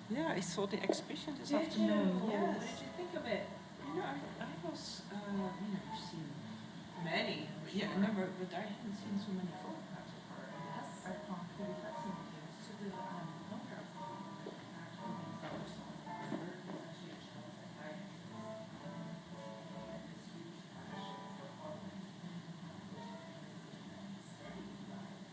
Yeah, I saw the exhibition this Did you? afternoon. What Yes. did you think of it? I was, I've seen many. Yeah, never, but I haven't seen so many photographs of her. Yes. I found really fascinating. So the photograph actually makes that was very differentiation. I this huge passion for art and study lines.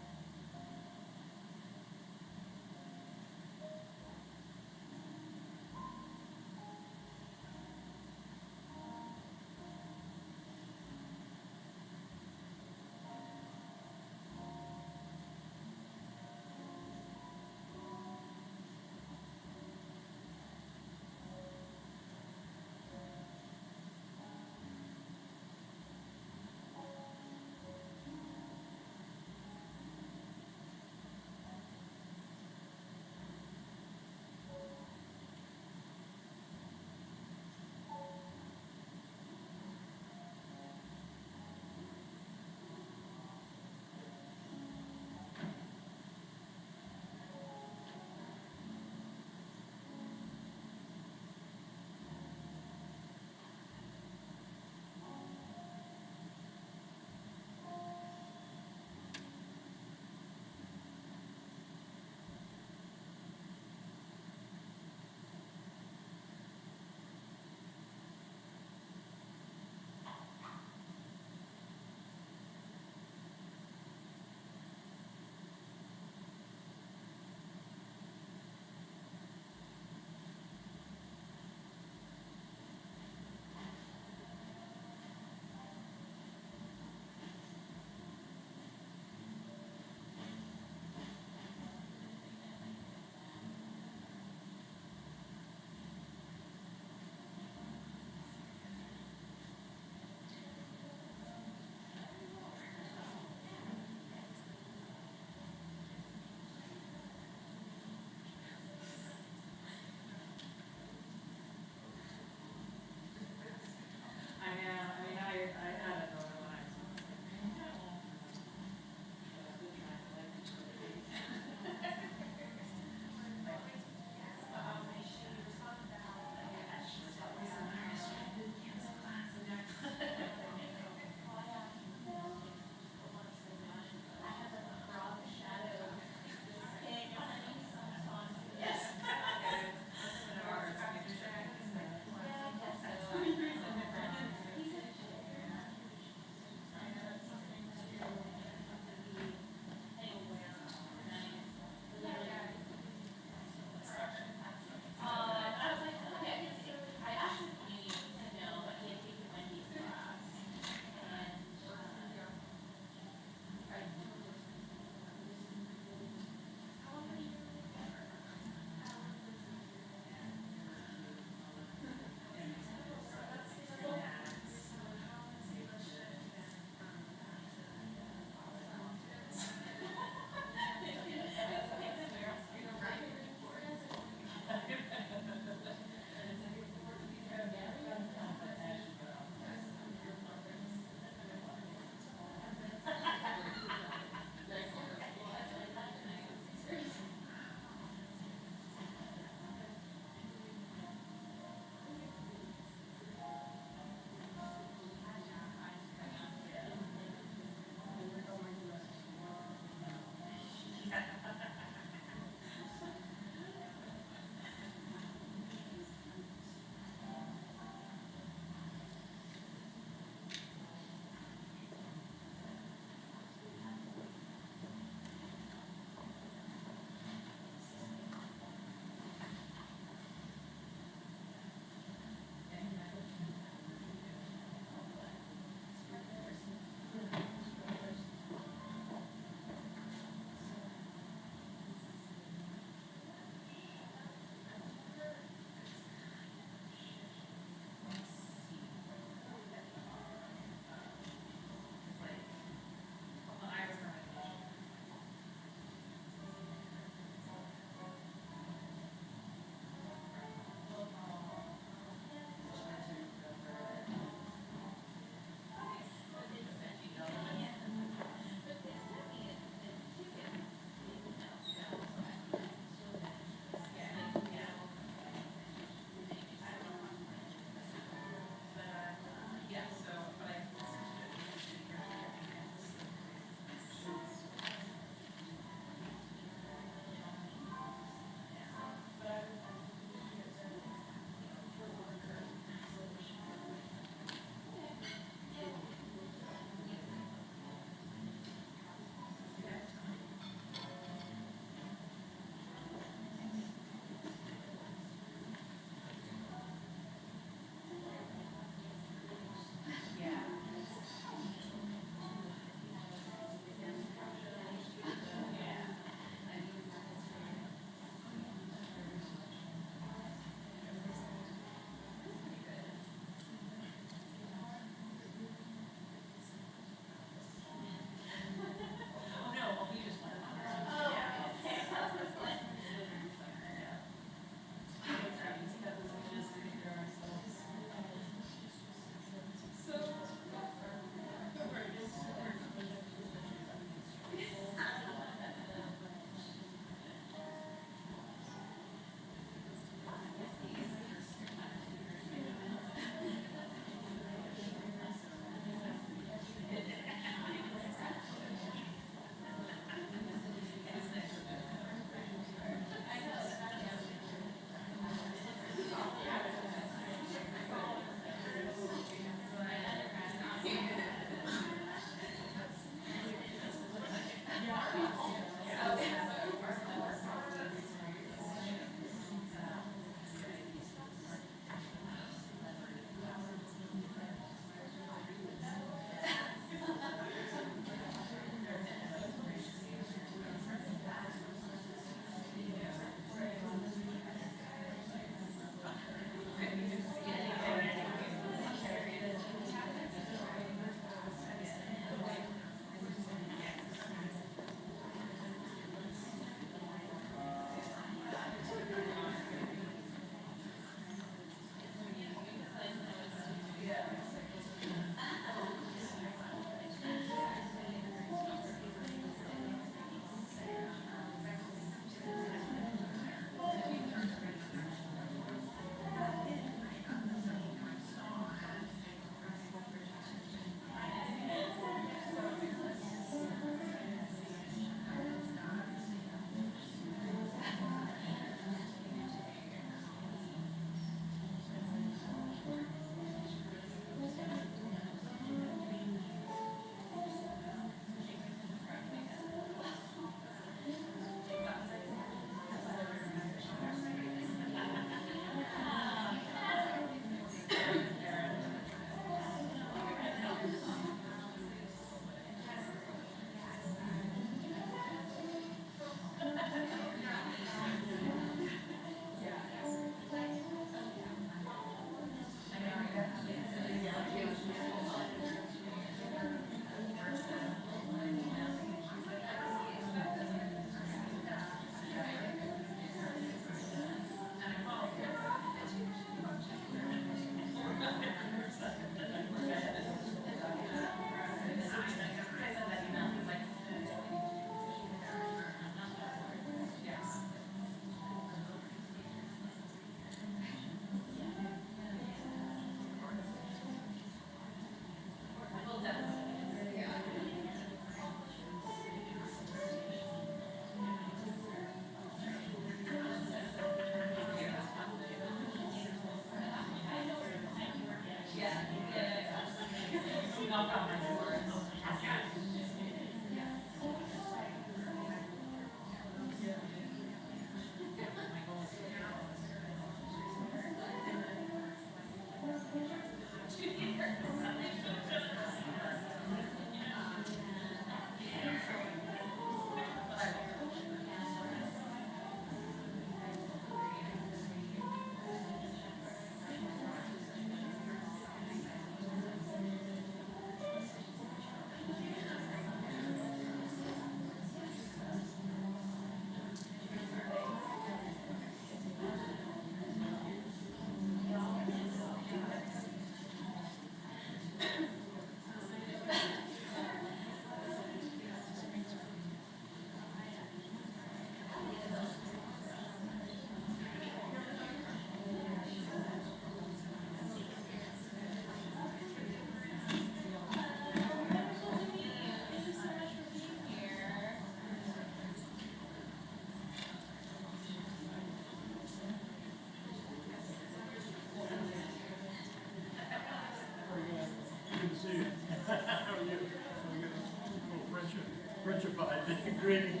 Frenchified greeting.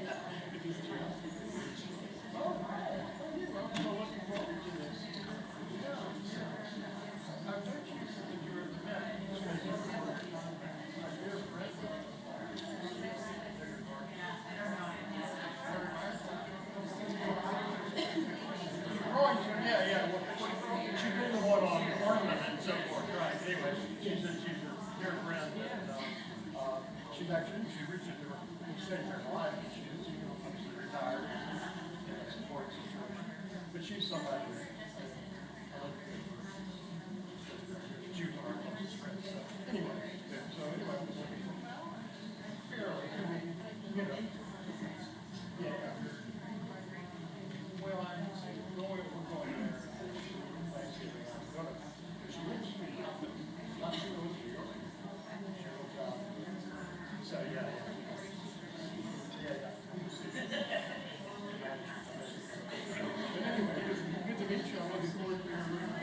She's somebody she was our closest friend. So anyway, fairly, you know, yeah. Well, I'm going, we're going there. Thanksgiving. I'm going to, she lives in New York. Not she lives in New York. So yeah. Good to meet you. I'm looking forward to your room.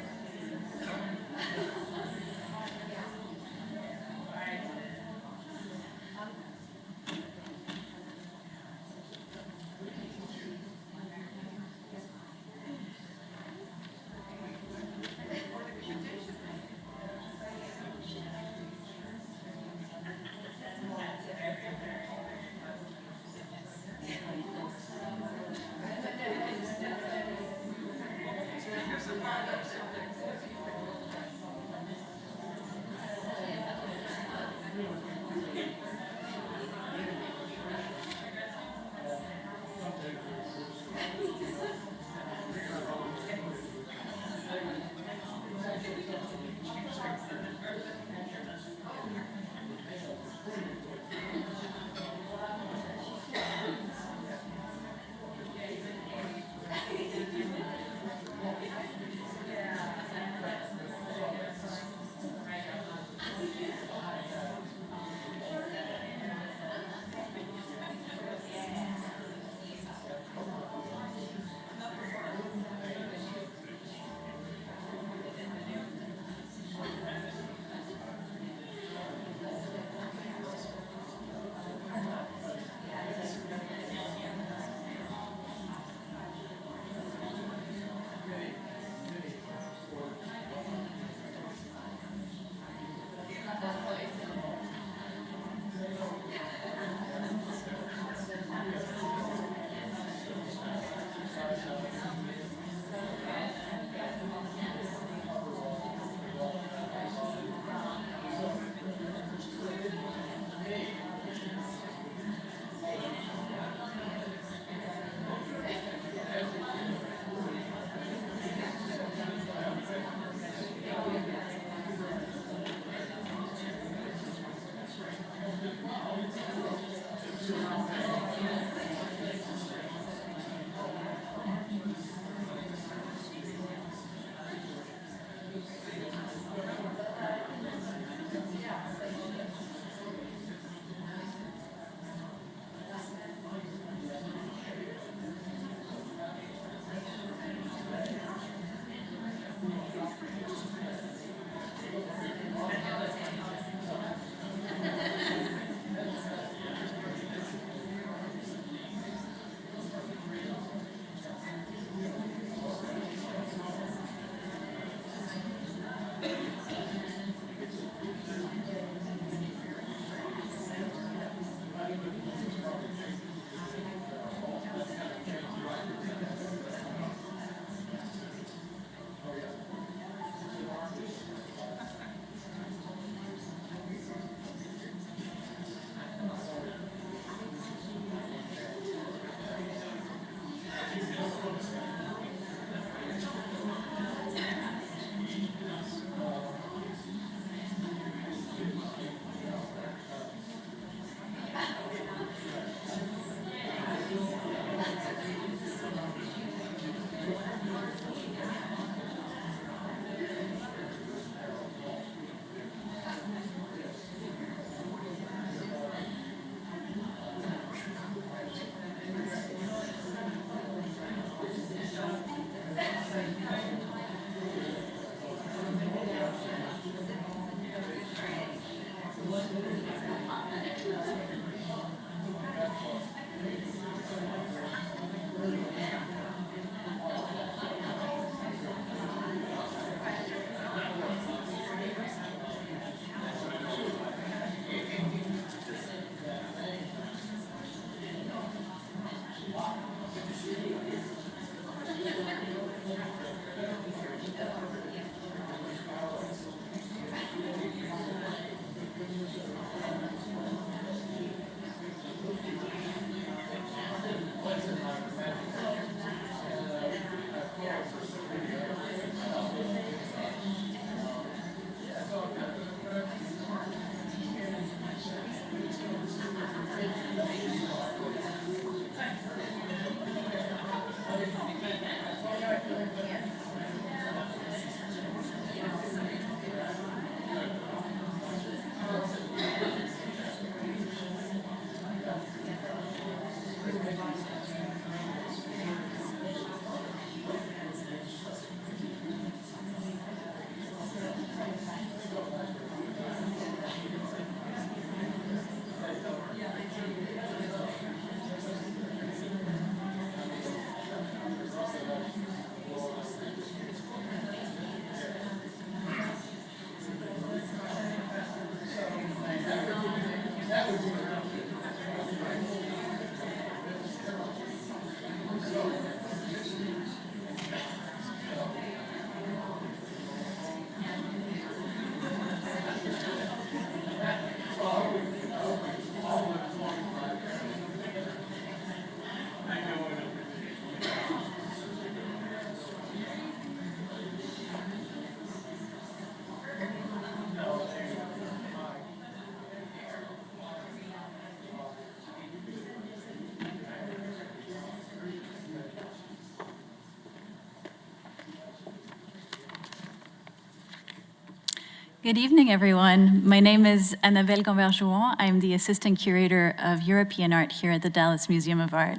Good evening, everyone. My name is Annabelle Gambert-Jouan. I'm the Assistant Curator of European Art here at the Dallas Museum of Art.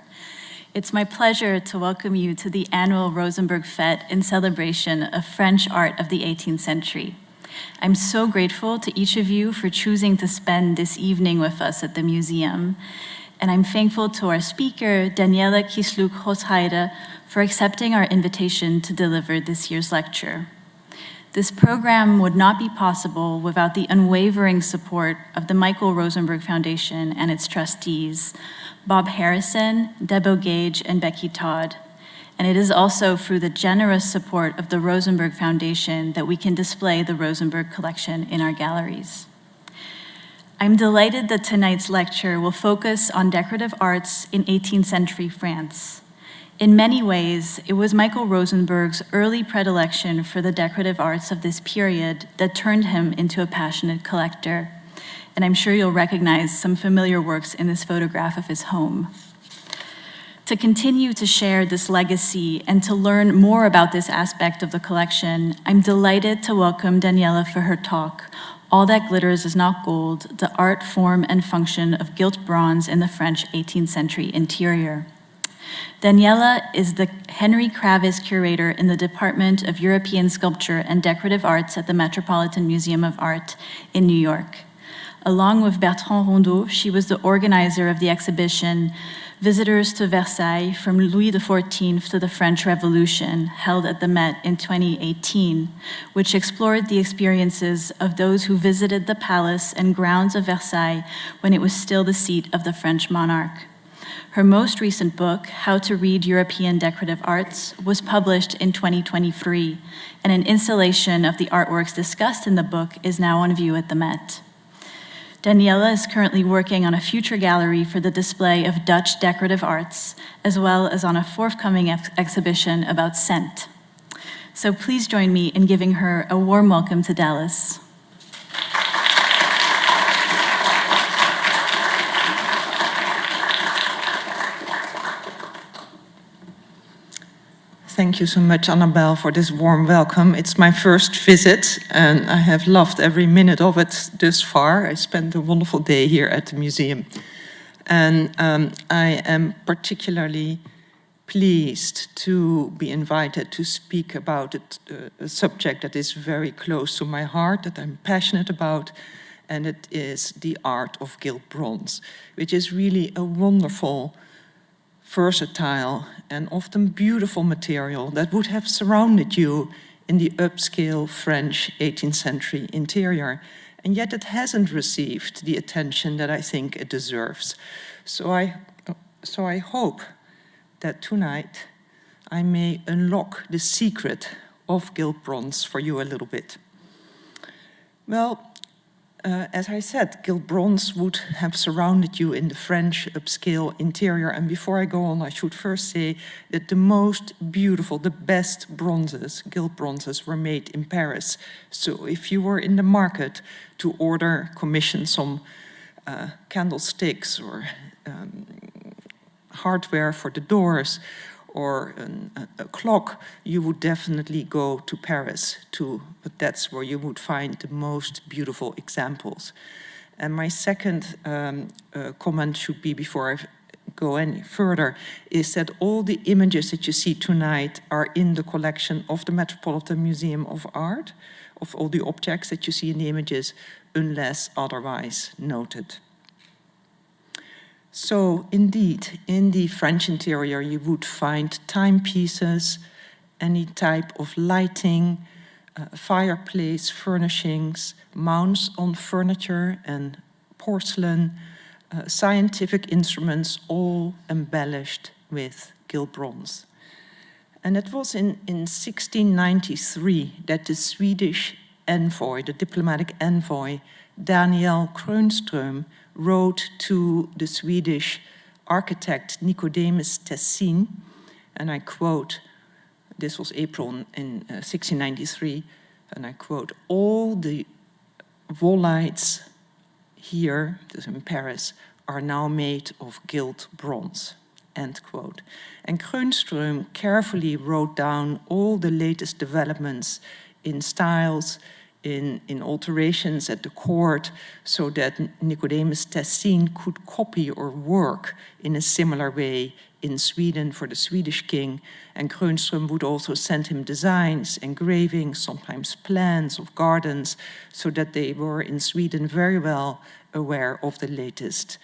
It's my pleasure to welcome you to the annual Rosenberg Fête in celebration of French art of the 18th century. I'm so grateful to each of you for choosing to spend this evening with us at the museum. And I'm thankful to our speaker, Daniëlle Kisluk-Grosheide, for accepting our invitation to deliver this year's lecture. This program would not be possible without the unwavering support of the Michael Rosenberg Foundation and its trustees, Bob Harrison, Deb O'Gage, and Becky Todd. And it is also through the generous support of the Rosenberg Foundation that we can display the Rosenberg Collection in our galleries. I'm delighted that tonight's lecture will focus on decorative arts in 18th century France. In many ways, it was Michael Rosenberg's early predilection for the decorative arts of this period that turned him into a passionate collector. And I'm sure you'll recognize some familiar works in this photograph of his home. To continue to share this legacy and to learn more about this aspect of the collection, I'm delighted to welcome Daniëlle for her talk, All That Glitters Is Not Gold, The Art, Form, and Function of Gilt Bronze in the French 18th Century Interior. Daniëlle is the Henry Kravis Curator in the Department of European Sculpture and Decorative Arts at the Metropolitan Museum of Art in New York. Along with Bertrand Rondeau, she was the organizer of the exhibition Visitors to Versailles from Louis XIV to the French Revolution, held at the Met in 2018, which explored the experiences of those who visited the palace and grounds of Versailles when it was still the seat of the French monarch. Her most recent book, How to Read European Decorative Arts, was published in 2023, and an installation of the artworks discussed in the book is now on view at the Met. Daniëlle is currently working on a future gallery for the display of Dutch decorative arts, as well as on a forthcoming exhibition about scent. So please join me in giving her a warm welcome to Dallas. Thank you so much, Annabelle, for this warm welcome. It's my first visit, and I have loved every minute of it thus far. I spent a wonderful day here at the museum. And I am particularly pleased to be invited to speak about a subject that is very close to my heart, that I'm passionate about, and it is the art of gilt-bronze, which is really a wonderful, versatile, and often beautiful material that would have surrounded you in the upscale French 18th century interior, and yet it hasn't received the attention that I think it deserves. So I hope that tonight I may unlock the secret of gilt-bronze for you a little bit. Well, as I said, gilt-bronze would have surrounded you in the French upscale interior. And before I go on, I should first say that the most beautiful, the best bronzes, gilt bronzes, were made in Paris. So if you were in the market to commission some candlesticks or hardware for the doors or a clock, you would definitely go to Paris but that's where you would find the most beautiful examples. And my second comment should be, before I go any further, is that all the images that you see tonight are in the collection of the Metropolitan Museum of Art, of all the objects that you see in the images, unless otherwise noted. So indeed, in the French interior, you would find timepieces, any type of lighting, fireplace furnishings, mounts on furniture and porcelain, scientific instruments, all embellished with gilt bronze. And it was in 1693 that the Swedish envoy, the diplomatic envoy, Daniëlle Kronström, wrote to the Swedish architect Nicodemus Tessin, and I quote, this was April in 1693, and I quote, "All the wall-lights here, in Paris, are now made of gilt bronze," end quote. And Kronström carefully wrote down all the latest developments in styles, in alterations at the court, so that Nicodemus Tessin could copy or work in a similar way in Sweden for the Swedish king. And Kronström would also send him designs, engravings, sometimes plans of gardens, so that they were in Sweden very well aware of the latest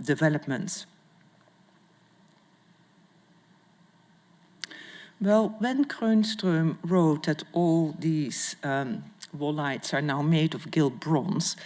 developments. Well, when Kronström wrote that all these wall lights are now made of gilt bronze,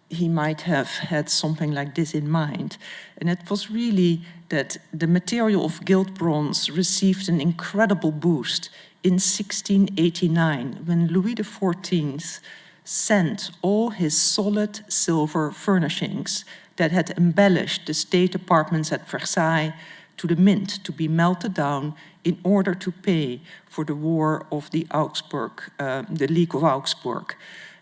he might have had something like this in mind. And it was really that the material of gilt bronze received an incredible boost in 1689, when Louis XIV sent all his solid silver furnishings that had embellished the state apartments at Versailles to the mint to be melted down in order to pay for the war of the League of Augsburg.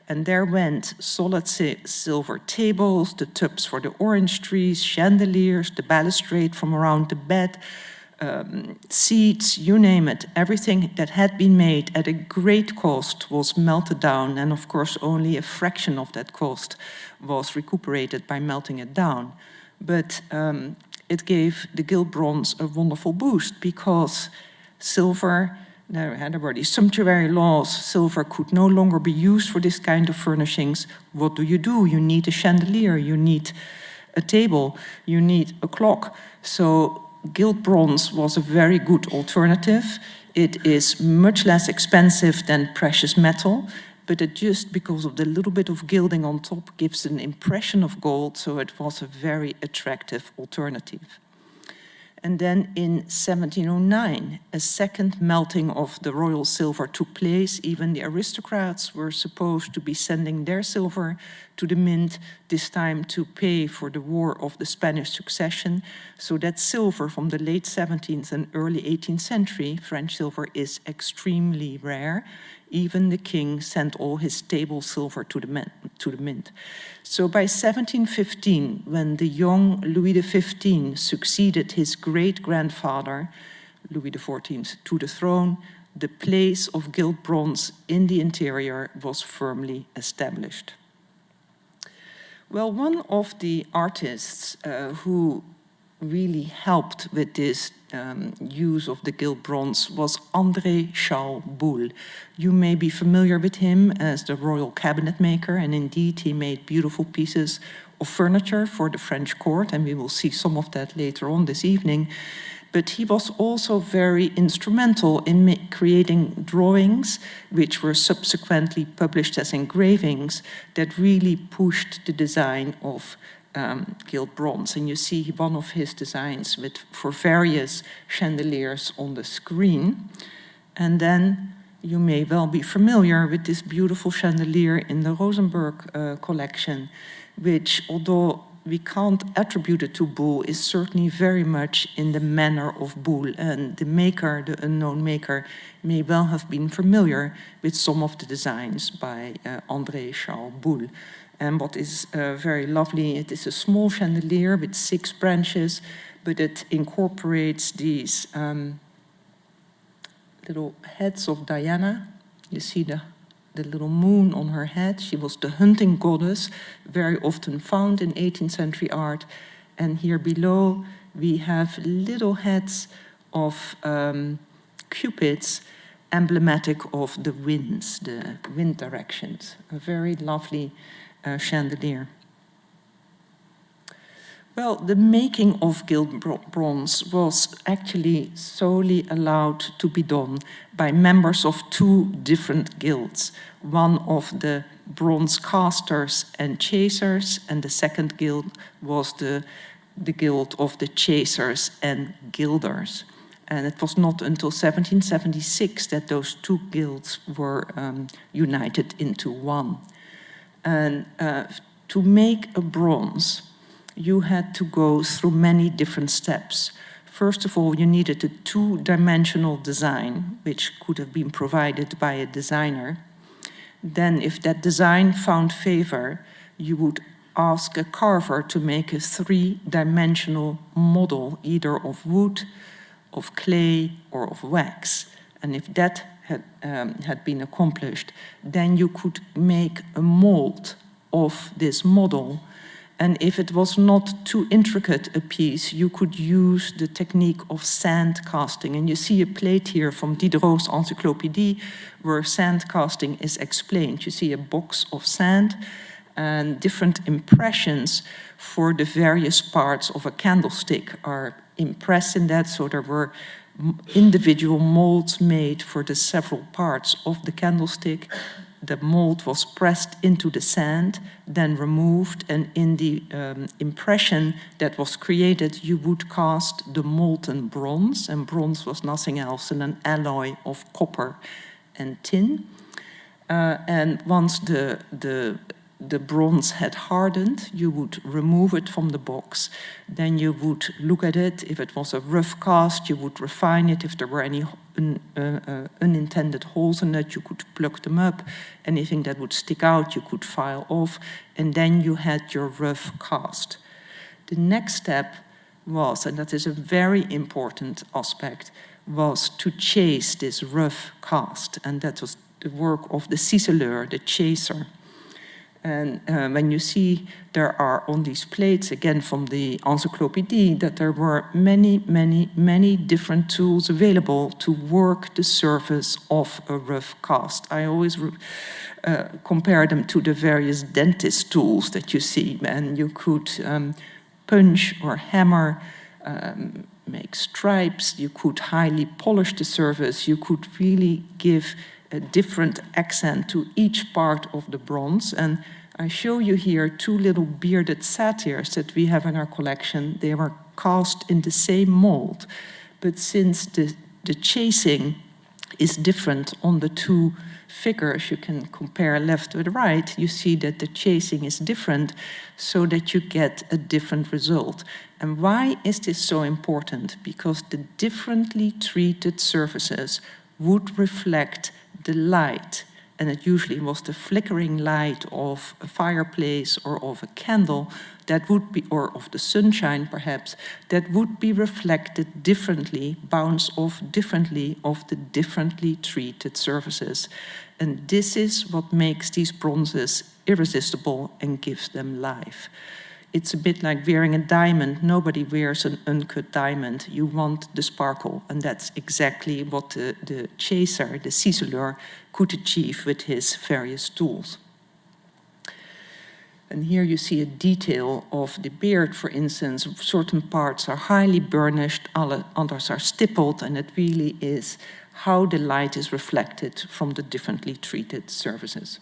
And there went solid silver tables, the tubs for the orange trees, chandeliers, the balustrade from around the bed, seats, you name it. Everything that had been made at a great cost was melted down, and of course only a fraction of that cost was recuperated by melting it down. But it gave the gilt bronze a wonderful boost, because silver, there were these sumptuary laws, silver could no longer be used for this kind of furnishings. What do? You need a chandelier, you need a table, you need a clock. So gilt bronze was a very good alternative. It is much less expensive than precious metal, but it just, because of the little bit of gilding on top, gives an impression of gold, so it was a very attractive alternative. And then in 1709, a second melting of the royal silver took place. Even the aristocrats were supposed to be sending their silver to the mint, this time to pay for the War of the Spanish Succession. So that silver from the late 17th and early 18th century, French silver, is extremely rare. Even the king sent all his table silver to the mint. So by 1715, when the young Louis XV succeeded his great-grandfather, Louis XIV, to the throne, the place of gilt bronze in the interior was firmly established. Well, one of the artists who really helped with this use of the gilt bronze was André Charles Boulle. You may be familiar with him as the royal cabinet maker, and indeed he made beautiful pieces of furniture for the French court, and we will see some of that later on this evening. But he was also very instrumental in creating drawings, which were subsequently published as engravings, that really pushed the design of gilt bronze. And you see one of his designs for various chandeliers on the screen. And then you may well be familiar with this beautiful chandelier in the Rosenberg collection, which, although we can't attribute it to Boulle, is certainly very much in the manner of Boulle. And the maker, the unknown maker, may well have been familiar with some of the designs by André Charles Boulle. And what is very lovely, it is a small chandelier with 6 branches, but it incorporates these little heads of Diana. You see the little moon on her head. She was the hunting goddess, very often found in 18th century art. And here below we have little heads of cupids, emblematic of the winds, the wind directions. A very lovely chandelier. Well, the making of gilt bronze was actually solely allowed to be done by members of 2 different guilds. One of the bronze casters and chasers, and the second guild was the guild of the chasers and gilders. And it was not until 1776 that those 2 guilds were united into one. And to make a bronze, you had to go through many different steps. First of all, you needed a 2-dimensional design, which could have been provided by a designer. Then, if that design found favor, you would ask a carver to make a 3-dimensional model, either of wood, of clay, or of wax. And if that had been accomplished, then you could make a mold of this model. And if it was not too intricate a piece, you could use the technique of sand casting. And you see a plate here from Diderot's Encyclopédie where sand casting is explained. You see a box of sand and different impressions for the various parts of a candlestick are impressed in that. So there were individual molds made for the several parts of the candlestick. The mold was pressed into the sand, then removed, and in the impression that was created, you would cast the molten bronze, and bronze was nothing else than an alloy of copper and tin. And once the bronze had hardened, you would remove it from the box. Then you would look at it. If it was a rough cast, you would refine it. If there were any unintended holes in it, you could plug them up. Anything that would stick out, you could file off. And then you had your rough cast. The next step was, and that is a very important aspect, was to chase this rough cast. And that was the work of the ciseleur, the chaser. And when you see there are on these plates, again from the Encyclopédie, that there were many different tools available to work the surface of a rough cast. I always compare them to the various dentist tools that you see. And you could punch or hammer, make stripes, you could highly polish the surface, you could really give a different accent to each part of the bronze. And I show you here 2 little bearded satyrs that we have in our collection. They were cast in the same mold, but since the chasing is different on the 2 figures, you can compare left with right, you see that the chasing is different so that you get a different result. And why is this so important? Because the differently treated surfaces would reflect the light, and it usually was the flickering light of a fireplace or of a candle that would be, or of the sunshine perhaps, that would be reflected differently, bounce off differently of the differently treated surfaces. And this is what makes these bronzes irresistible and gives them life. It's a bit like wearing a diamond. Nobody wears an uncut diamond. You want the sparkle, and that's exactly what the chaser, the ciseleur, could achieve with his various tools. And here you see a detail of the beard, for instance. Certain parts are highly burnished, others are stippled, and it really is how the light is reflected from the differently treated surfaces.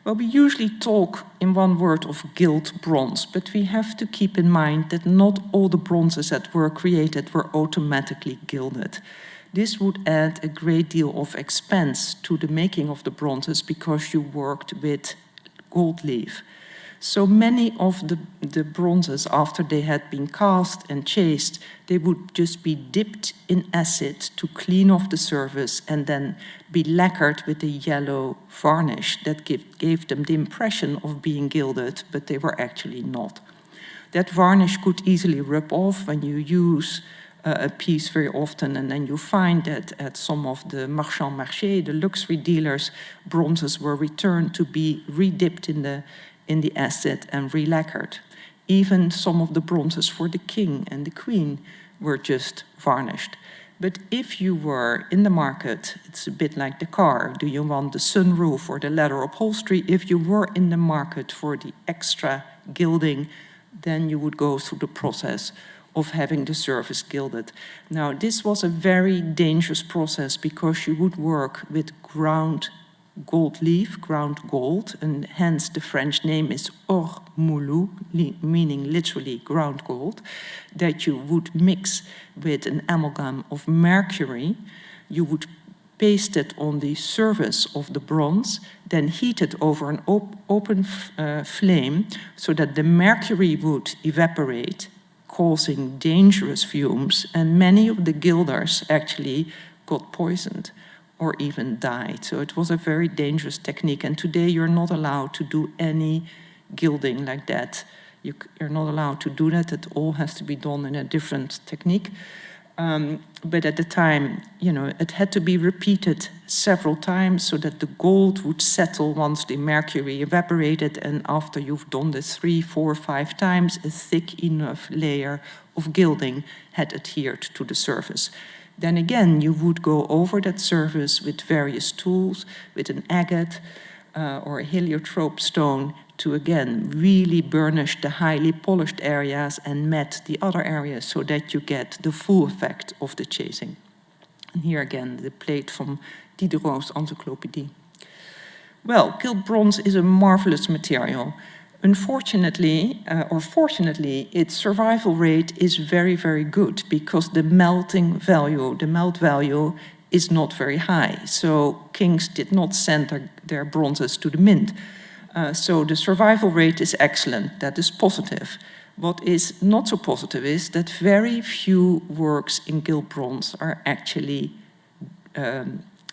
Well, we usually talk in one word of gilt-bronze, but we have to keep in mind that not all the bronzes that were created were automatically gilded. This would add a great deal of expense to the making of the bronzes because you worked with gold leaf. So many of the bronzes, after they had been cast and chased, they would just be dipped in acid to clean off the surface and then be lacquered with a yellow varnish that gave them the impression of being gilded, but they were actually not. That varnish could easily rub off when you use a piece very often, and then you find that at some of the marchand marché, the luxury dealers, bronzes were returned to be redipped in the acid and re-lacquered. Even some of the bronzes for the king and the queen were just varnished. But if you were in the market, it's a bit like the car. Do you want the sunroof or the leather upholstery? If you were in the market for the extra gilding, then you would go through the process of having the surface gilded. Now, this was a very dangerous process because you would work with ground gold leaf, ground gold, and hence the French name is or moulu, meaning literally ground gold, that you would mix with an amalgam of mercury. You would paste it on the surface of the bronze, then heat it over an open flame so that the mercury would evaporate, causing dangerous fumes, and many of the gilders actually got poisoned or even died. So it was a very dangerous technique, and today you're not allowed to do any gilding like that. You're not allowed to do that. It all has to be done in a different technique. But at the time, you know, it had to be repeated several times so that the gold would settle once the mercury evaporated, and after you've done this 3, 4, 5 times, a thick enough layer of gilding had adhered to the surface. Then again, you would go over that surface with various tools, with an agate or a heliotrope stone, to again really burnish the highly polished areas and matte the other areas so that you get the full effect of the chasing. And here again, the plate from Diderot's Encyclopédie. Well, gilt bronze is a marvelous material. Unfortunately, or fortunately, its survival rate is very, very good because the melt value is not very high. So kings did not send their bronzes to the mint. So the survival rate is excellent. That is positive. What is not so positive is that very few works in gilt bronze are actually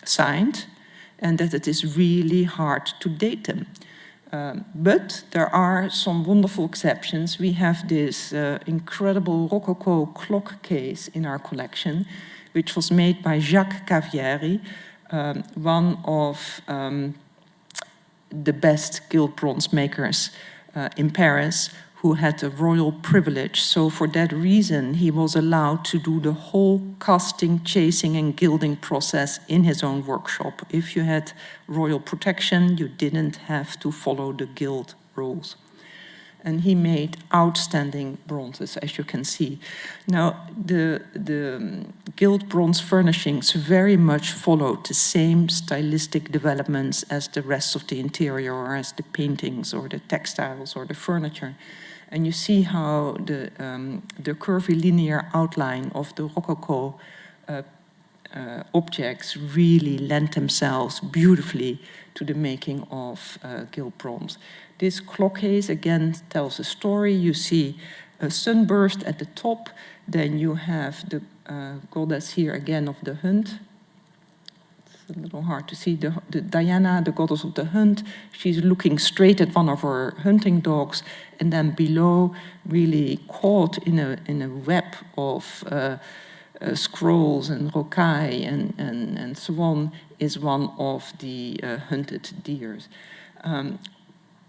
signed, and that it is really hard to date them. But there are some wonderful exceptions. We have this incredible Rococo clock case in our collection, which was made by Jacques Cavieri, one of the best gilt bronze makers in Paris, who had a royal privilege. So for that reason, he was allowed to do the whole casting, chasing, and gilding process in his own workshop. If you had royal protection, you didn't have to follow the gilt rules. And he made outstanding bronzes, as you can see. Now, the gilt bronze furnishings very much followed the same stylistic developments as the rest of the interior, or as the paintings, or the textiles, or the furniture. And you see how the curvy linear outline of the Rococo objects really lent themselves beautifully to the making of gilt bronze. This clock case again tells a story. You see a sunburst at the top, then you have the goddess here again of the hunt. It's a little hard to see, the Diana, the goddess of the hunt. She's looking straight at one of her hunting dogs, and then below, really caught in a web of scrolls and rocaille and so on, is one of the hunted deers.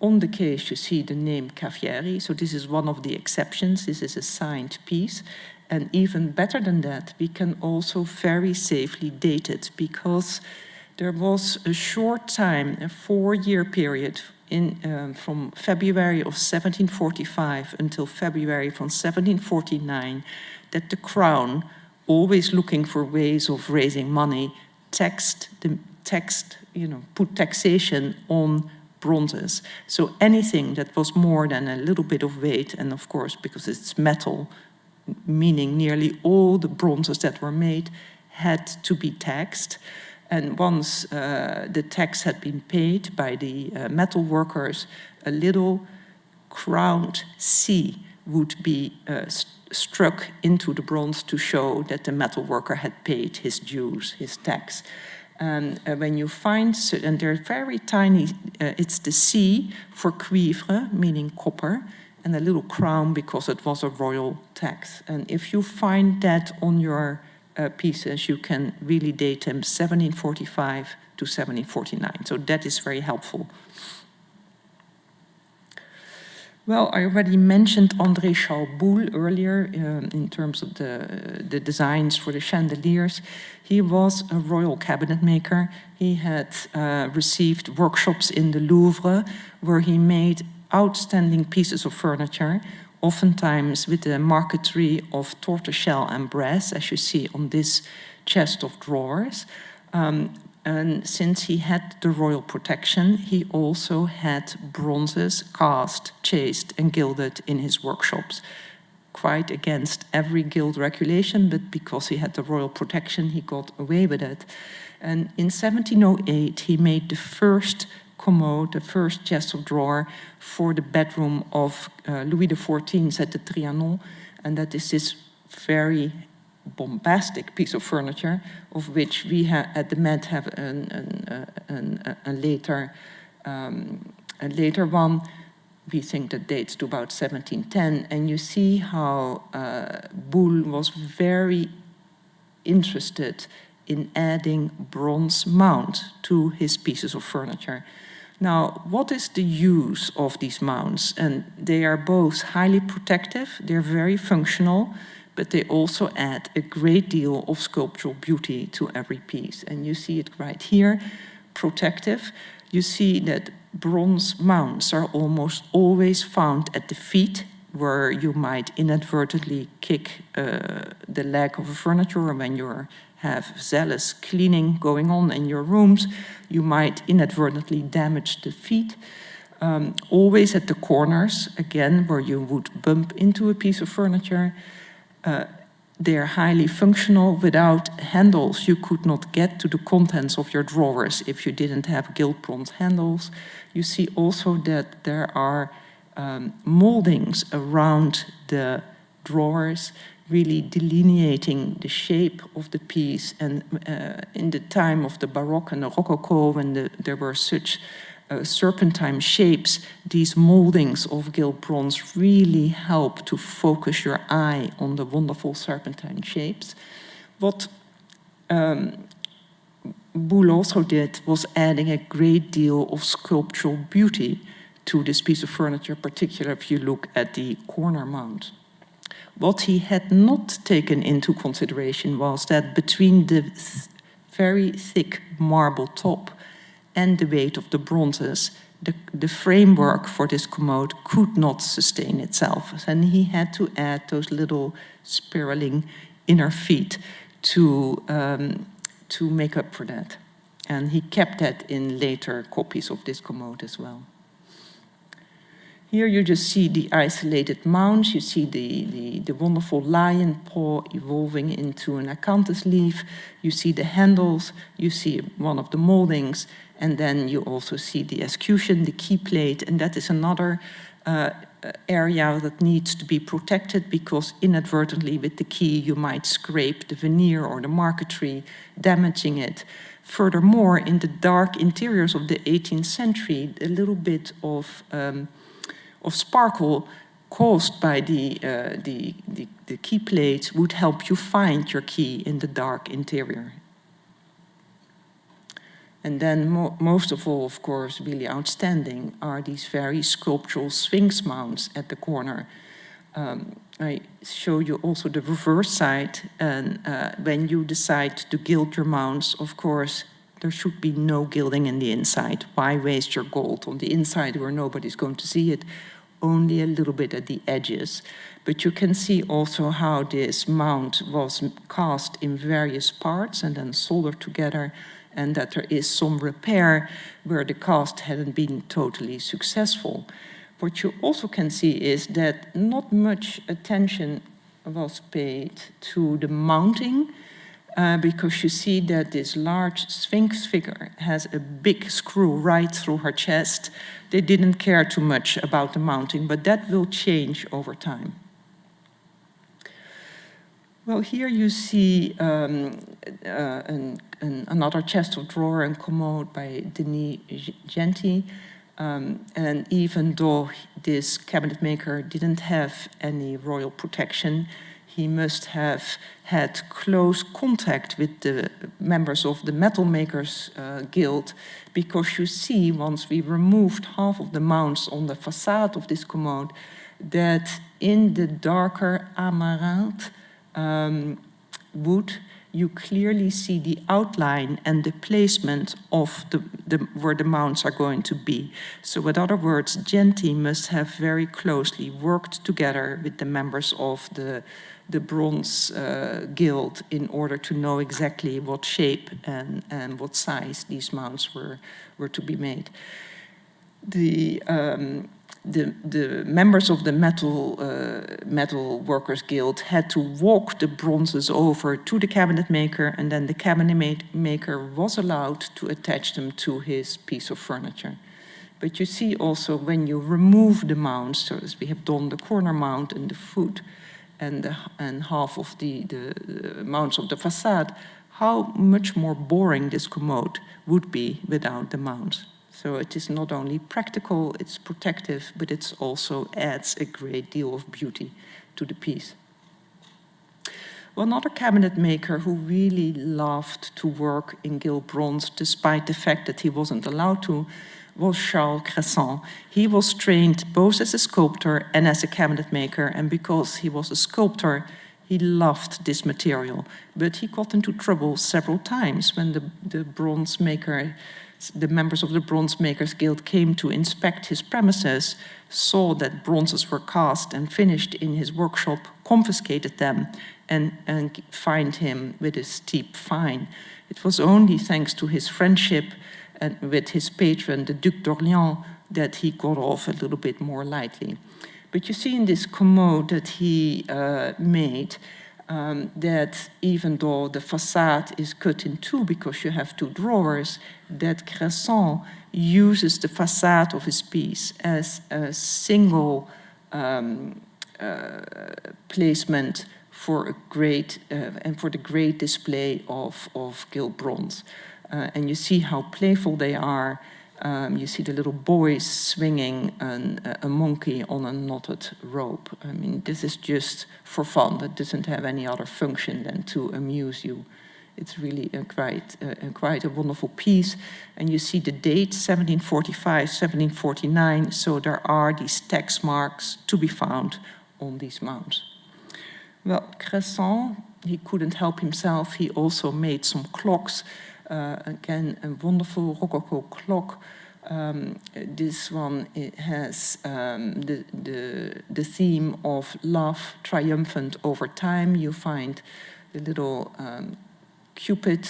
On the case, you see the name Cavieri, so this is one of the exceptions. This is a signed piece. And even better than that, we can also very safely date it, because there was a short time, a 4-year period, from February of 1745 until February from 1749, that the crown, always looking for ways of raising money, put taxation on bronzes. So anything that was more than a little bit of weight, and of course, because it's metal, meaning nearly all the bronzes that were made had to be taxed. And once the tax had been paid by the metal workers, a little crowned C would be struck into the bronze to show that the metal worker had paid his dues, his tax. And when you find, and they're very tiny, it's the C for cuivre, meaning copper, and a little crown because it was a royal tax. And if you find that on your pieces, you can really date them 1745 to 1749. So that is very helpful. Well, I already mentioned André Charles Boulle earlier in terms of the designs for the chandeliers. He was a royal cabinet maker. He had received workshops in the Louvre where he made outstanding pieces of furniture, oftentimes with the marquetry of tortoiseshell and brass, as you see on this chest of drawers. And since he had the royal protection, he also had bronzes cast, chased, and gilded in his workshops. Quite against every guild regulation, but because he had the royal protection, he got away with it. And in 1708, he made the first commode, the first chest of drawer for the bedroom of Louis XIV at the Trianon, and that is this very bombastic piece of furniture, of which we at the Met have a later one. We think that dates to about 1710, and you see how Boulle was very interested in adding bronze mount to his pieces of furniture. Now, what is the use of these mounts? And they are both highly protective, they're very functional, but they also add a great deal of sculptural beauty to every piece. And you see it right here, protective. You see that bronze mounts are almost always found at the feet, where you might inadvertently kick the leg of a furniture, or when you have zealous cleaning going on in your rooms, you might inadvertently damage the feet. Always at the corners, again, where you would bump into a piece of furniture. They are highly functional. Without handles, you could not get to the contents of your drawers if you didn't have gilt-bronze handles. You see also that there are moldings around the drawers, really delineating the shape of the piece. And in the time of the Baroque and the Rococo, when there were such serpentine shapes, these moldings of gilt bronze really help to focus your eye on the wonderful serpentine shapes. What Boulle also did was adding a great deal of sculptural beauty to this piece of furniture, particularly if you look at the corner mount. What he had not taken into consideration was that between the very thick marble top and the weight of the bronzes, the framework for this commode could not sustain itself. And he had to add those little spiraling inner feet to make up for that. And he kept that in later copies of this commode as well. Here you just see the isolated mounts. You see the wonderful lion paw evolving into an acanthus leaf. You see the handles. You see one of the moldings. And then you also see the escutcheon, the key plate. And that is another area that needs to be protected, because inadvertently with the key you might scrape the veneer or the marquetry, damaging it. Furthermore, in the dark interiors of the 18th century, a little bit of sparkle caused by the key plate would help you find your key in the dark interior. And then most of all, of course, really outstanding are these very sculptural sphinx mounts at the corner. I show you also the reverse side, and when you decide to gild your mounts, of course, there should be no gilding in the inside. Why waste your gold on the inside where nobody's going to see it? Only a little bit at the edges. But you can see also how this mount was cast in various parts and then soldered together, and that there is some repair where the cast hadn't been totally successful. What you also can see is that not much attention was paid to the mounting, because you see that this large sphinx figure has a big screw right through her chest. They didn't care too much about the mounting, but that will change over time. Well, here you see another chest of drawer and commode by Denis Genty. And even though this cabinet maker didn't have any royal protection, he must have had close contact with the members of the Metal Makers Guild, because you see, once we removed half of the mounts on the facade of this commode, that in the darker amaranth wood, you clearly see the outline and the placement of where the mounts are going to be. So in other words, Genty must have very closely worked together with the members of the Bronze Guild in order to know exactly what shape and what size these mounts were to be made. The members of the Metal Workers Guild had to walk the bronzes over to the cabinet maker, and then the cabinet maker was allowed to attach them to his piece of furniture. But you see also when you remove the mounts, so as we have done the corner mount and the foot and half of the mounts of the facade, how much more boring this commode would be without the mounts. So it is not only practical, it's protective, but it also adds a great deal of beauty to the piece. Well, another cabinet maker who really loved to work in gilt bronze, despite the fact that he wasn't allowed to, was Charles Cresson. He was trained both as a sculptor and as a cabinet maker, and because he was a sculptor, he loved this material. But he got into trouble several times when the members of the Bronze Makers Guild came to inspect his premises, saw that bronzes were cast and finished in his workshop, confiscated them, and fined him with a steep fine. It was only thanks to his friendship and with his patron, the Duc d'Orléans, that he got off a little bit more lightly. But you see in this commode that he made, that even though the facade is cut in two because you have two drawers, that Cresson uses the facade of his piece as a single placement for a great and for the great display of gilt bronze. And you see how playful they are. You see the little boys swinging a monkey on a knotted rope. I mean, this is just for fun. That doesn't have any other function than to amuse you. It's really quite a wonderful piece. And you see the date, 1745, 1749. So there are these tax marks to be found on these mounts. Well, Cresson, he couldn't help himself. He also made some clocks. Again, a wonderful Rococo clock. This one, it has the theme of love triumphant over time. You find the little Cupid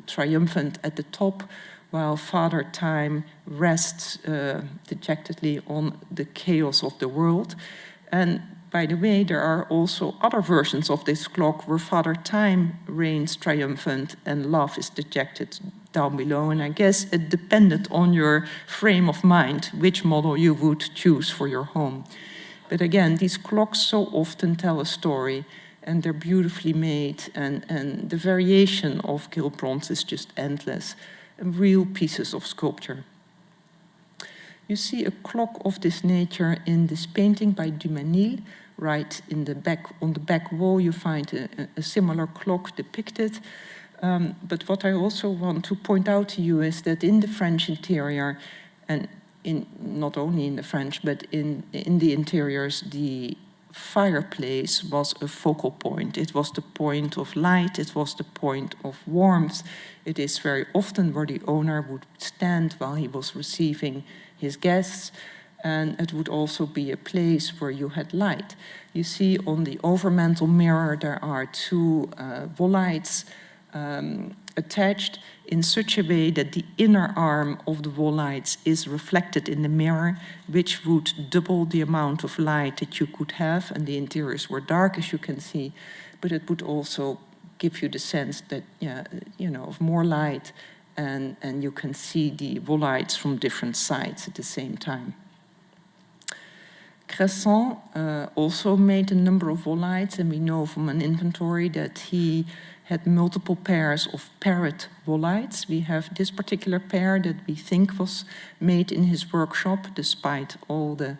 triumphant at the top, while Father Time rests dejectedly on the chaos of the world. And by the way, there are also other versions of this clock where Father Time reigns triumphant and love is dejected down below. And I guess it depended on your frame of mind which model you would choose for your home. But again, these clocks so often tell a story, and they're beautifully made, and the variation of gilt bronze is just endless. Real pieces of sculpture. You see a clock of this nature in this painting by Dumanil. Right in the back, on the back wall, you find a similar clock depicted. But what I also want to point out to you is that in the French interior, and not only in the French, but in the interiors, the fireplace was a focal point. It was the point of light, it was the point of warmth. It is very often where the owner would stand while he was receiving his guests, and it would also be a place where you had light. You see on the overmantel mirror there are two bolides attached in such a way that the inner arm of the wall lights is reflected in the mirror, which would double the amount of light that you could have, and the interiors were dark, as you can see, but it would also give you the sense that, of more light, and you can see the wall lights from different sides at the same time. Cresson also made a number of wall lights, and we know from an inventory that he had multiple pairs of parrot wall lights. We have this particular pair that we think was made in his workshop, despite all the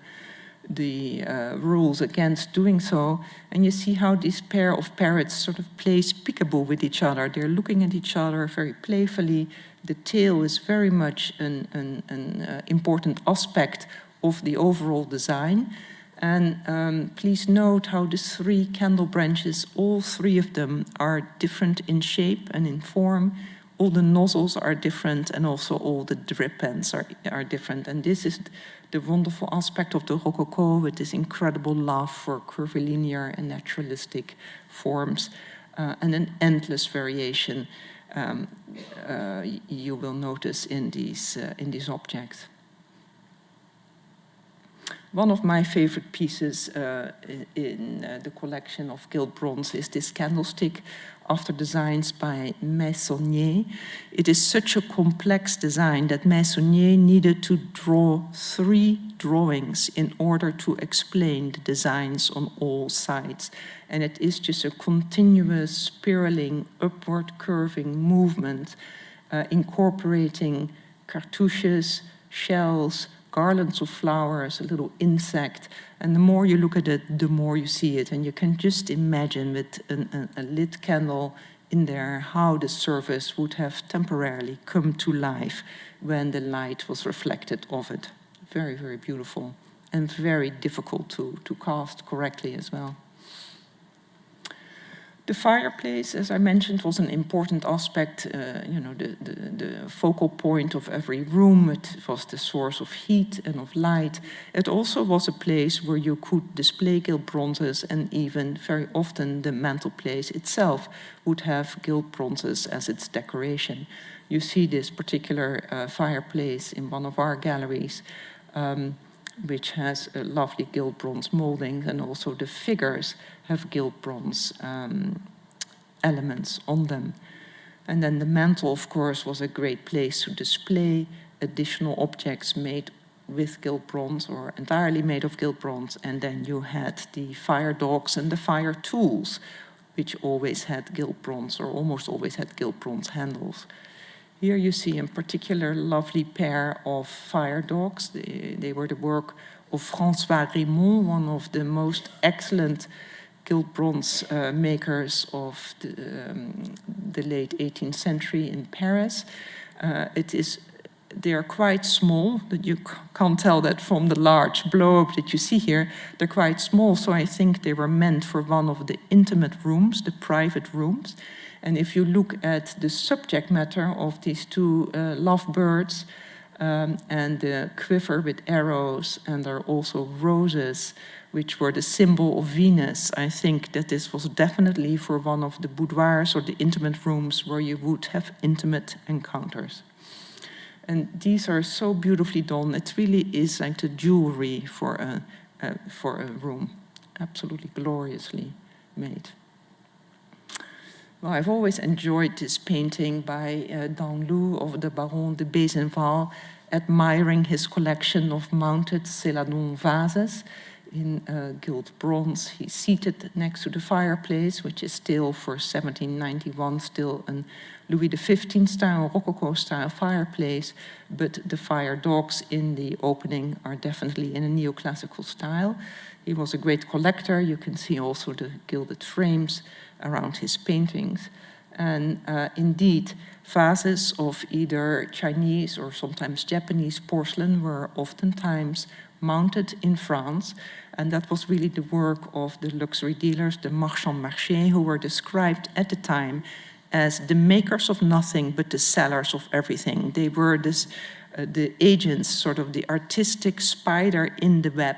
rules against doing so. And you see how this pair of parrots sort of plays peekaboo with each other. They're looking at each other very playfully. The tail is very much an important aspect of the overall design. And please note how the three candle branches, all three of them are different in shape and in form. All the nozzles are different, and also all the drip ends are different. And this is the wonderful aspect of the Rococo, with this incredible love for curvilinear and naturalistic forms, and an endless variation you will notice in these objects. One of my favorite pieces in the collection of gilt-bronze is this candlestick, after designs by Meissonnier. It is such a complex design that Meissonnier needed to draw 3 drawings in order to explain the designs on all sides. And it is just a continuous spiraling, upward curving movement, incorporating cartouches, shells, garlands of flowers, a little insect, and the more you look at it, the more you see it. And you can just imagine with a lit candle in there how the surface would have temporarily come to life when the light was reflected off it. Very, very beautiful, and very difficult to cast correctly as well. The fireplace, as I mentioned, was an important aspect, the focal point of every room. It was the source of heat and of light. It also was a place where you could display gilt bronzes, and even very often the mantelpiece itself would have gilt bronzes as its decoration. You see this particular fireplace in one of our galleries, which has a lovely gilt bronze molding, and also the figures have gilt bronze elements on them. And then the mantle, of course, was a great place to display additional objects made with gilt bronze or entirely made of gilt bronze. And then you had the fire dogs and the fire tools, which always had gilt bronze, or almost always had gilt bronze handles. Here you see a particular lovely pair of fire dogs. They were the work of François Raymond, one of the most excellent gilt bronze makers of the late 18th century in Paris. They are quite small, that you can't tell that from the large blow-up that you see here. They're quite small, so I think they were meant for one of the intimate rooms, the private rooms. And if you look at the subject matter of these 2 lovebirds, and the quiver with arrows, and there are also roses, which were the symbol of Venus, I think that this was definitely for one of the boudoirs or the intimate rooms where you would have intimate encounters. And these are so beautifully done. It really is like the jewelry for a room. Absolutely gloriously made. Well, I've always enjoyed this painting by Danlou of the Baron de Besenval, admiring his collection of mounted Celadon vases in gilt bronze. He's seated next to the fireplace, which is still, for 1791, still a Louis XV style, Rococo style fireplace, but the fire dogs in the opening are definitely in a neoclassical style. He was a great collector. You can see also the gilded frames around his paintings. And indeed, vases of either Chinese or sometimes Japanese porcelain were oftentimes mounted in France. And that was really the work of the luxury dealers, the marchands marchés, who were described at the time as the makers of nothing but the sellers of everything. They were the agents, sort of the artistic spider in the web,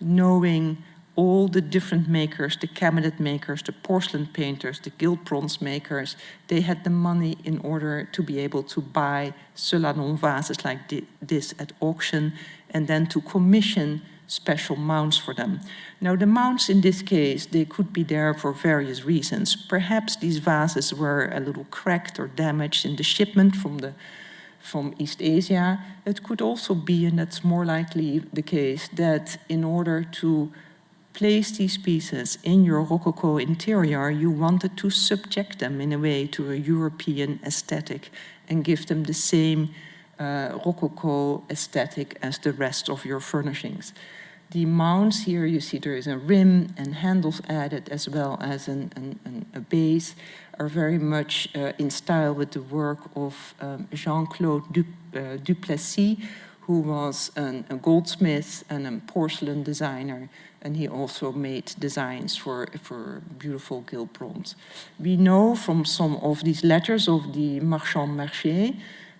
knowing all the different makers, the cabinet makers, the porcelain painters, the gilt-bronze makers. They had the money in order to be able to buy Celadon vases like this at auction, and then to commission special mounts for them. Now, the mounts in this case, they could be there for various reasons. Perhaps these vases were a little cracked or damaged in the shipment from East Asia. It could also be, and that's more likely the case, that in order to place these pieces in your Rococo interior, you wanted to subject them in a way to a European aesthetic and give them the same Rococo aesthetic as the rest of your furnishings. The mounts here, you see there is a rim and handles added, as well as a base, are very much in style with the work of Jean-Claude Duplessis, who was a goldsmith and a porcelain designer, and he also made designs for beautiful gilt bronze. We know from some of these letters of the marchands marchés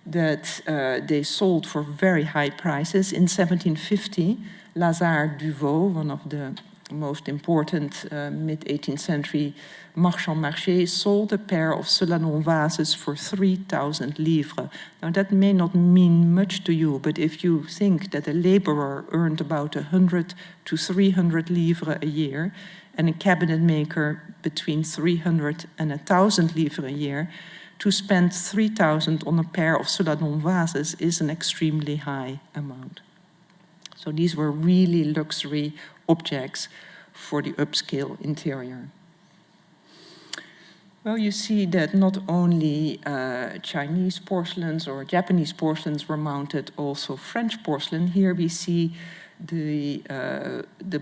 that they sold for very high prices. In 1750, Lazare Duvaux, one of the most important mid-18th century marchands marchés, sold a pair of Celadon vases for 3,000 livres. Now that may not mean much to you, but if you think that a laborer earned about 100 to 300 livres a year, and a cabinet maker between 300 and 1,000 livres a year, to spend 3,000 on a pair of Celadon vases is an extremely high amount. So these were really luxury objects for the upscale interior. Well, you see that not only Chinese porcelains or Japanese porcelains were mounted, also French porcelain. Here we see the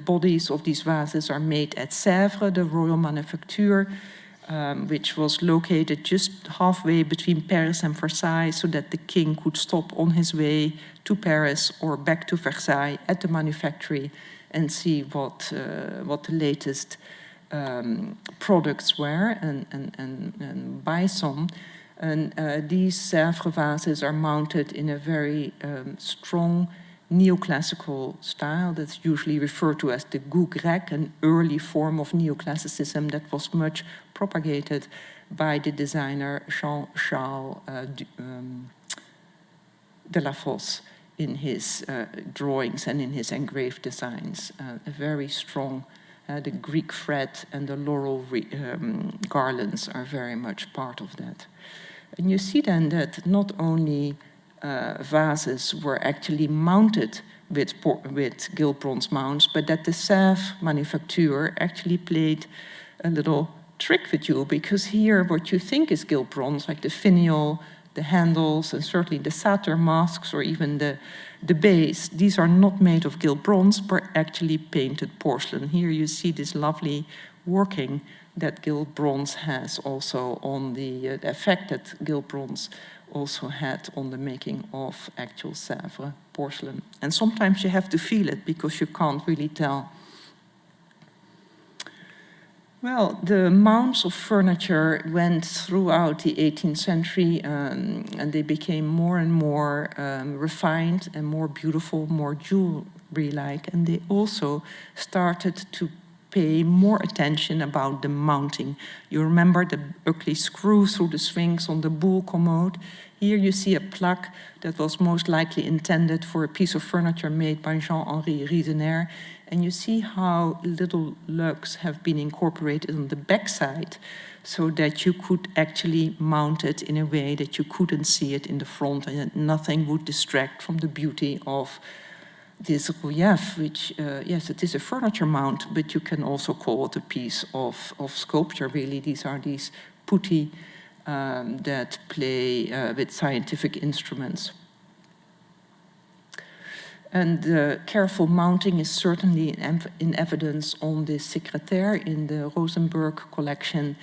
bodies of these vases are made at Sèvres, the royal manufacture, which was located just halfway between Paris and Versailles, so that the king could stop on his way to Paris or back to Versailles at the manufactory and see what the latest products were and buy some. And these Sèvres vases are mounted in a very strong neoclassical style that's usually referred to as the goût grec, an early form of neoclassicism that was much propagated by the designer Jean-Charles de la Fosse in his drawings and in his engraved designs. A very strong, the Greek fret and the laurel garlands are very much part of that. And you see then that not only vases were actually mounted with gilt bronze mounts, but that the Sèvres manufacturer actually played a little trick with you, because here what you think is gilt bronze, like the finial, the handles, and certainly the satyr masks or even the base, these are not made of gilt bronze, but actually painted porcelain. Here you see this lovely working that gilt bronze has also on the effect that gilt bronze also had on the making of actual Sèvres porcelain. And sometimes you have to feel it because you can't really tell. Well, the mounts of furniture went throughout the 18th century and they became more and more refined and more beautiful, more jewelry-like, and they also started to pay more attention about the mounting. You remember the ugly screw through the Sphinx on the Boule commode? Here you see a plaque that was most likely intended for a piece of furniture made by Jean-Henri Riesener, and you see how little lugs have been incorporated on the backside so that you could actually mount it in a way that you couldn't see it in the front and that nothing would distract from the beauty of this relief, which, yes, it is a furniture mount, but you can also call it a piece of sculpture, really. These are these putti that play with scientific instruments. And the careful mounting is certainly in evidence on the secrétaire in the Rosenberg collection,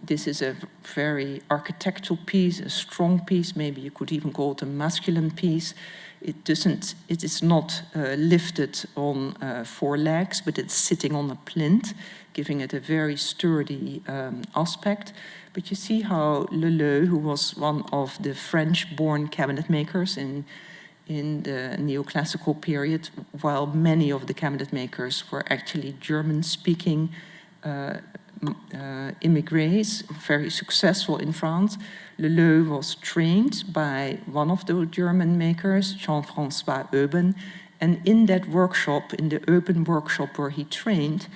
This is a very architectural piece, a strong piece. Maybe you could even call it a masculine piece. It is not lifted on 4 legs, but it's sitting on a plinth, giving it a very sturdy aspect. But you see how Leleu, who was one of the French-born cabinet makers in the neoclassical period, while many of the cabinet makers were actually German-speaking immigrants, very successful in France. Leleu was trained by one of the German makers, Jean-François Euben, and in that workshop, in the Euben workshop where he trained,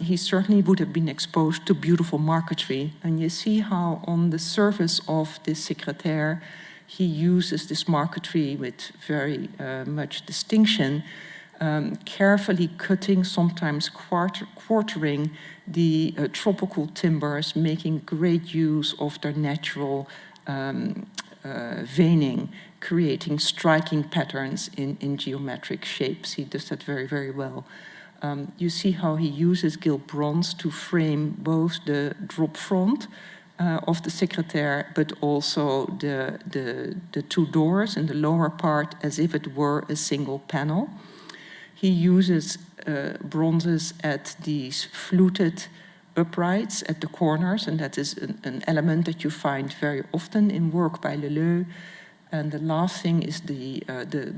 he certainly would have been exposed to beautiful marquetry. And you see how on the surface of this secrétaire, he uses this marquetry with very much distinction, carefully cutting, sometimes quartering the tropical timbers, making great use of their natural veining, creating striking patterns in geometric shapes. He does that very, very well. You see how he uses gilt-bronze to frame both the drop front of the secrétaire, but also the 2 doors in the lower part as if it were a single panel. He uses bronzes at these fluted uprights at the corners, and that is an element that you find very often in work by Leleu. And the last thing is the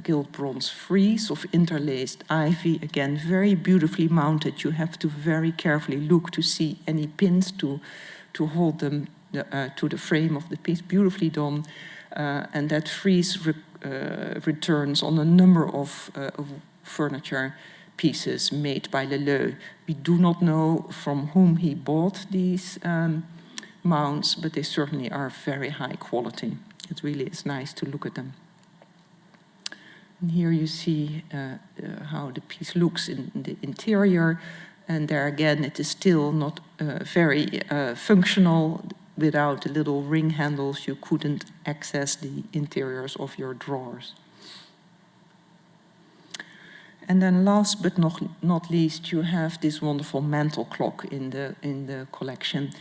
gilt-bronze frieze of interlaced ivy, again, very beautifully mounted. You have to very carefully look to see any pins to hold them to the frame of the piece, beautifully done. And that frieze returns on a number of furniture pieces made by Leleu. We do not know from whom he bought these mounts, but they certainly are very high quality. It really is nice to look at them. And here you see how the piece looks in the interior, and there again it is still not very functional. Without the little ring handles, you couldn't access the interiors of your drawers. And then last but not least, you have this wonderful mantel clock in the collection.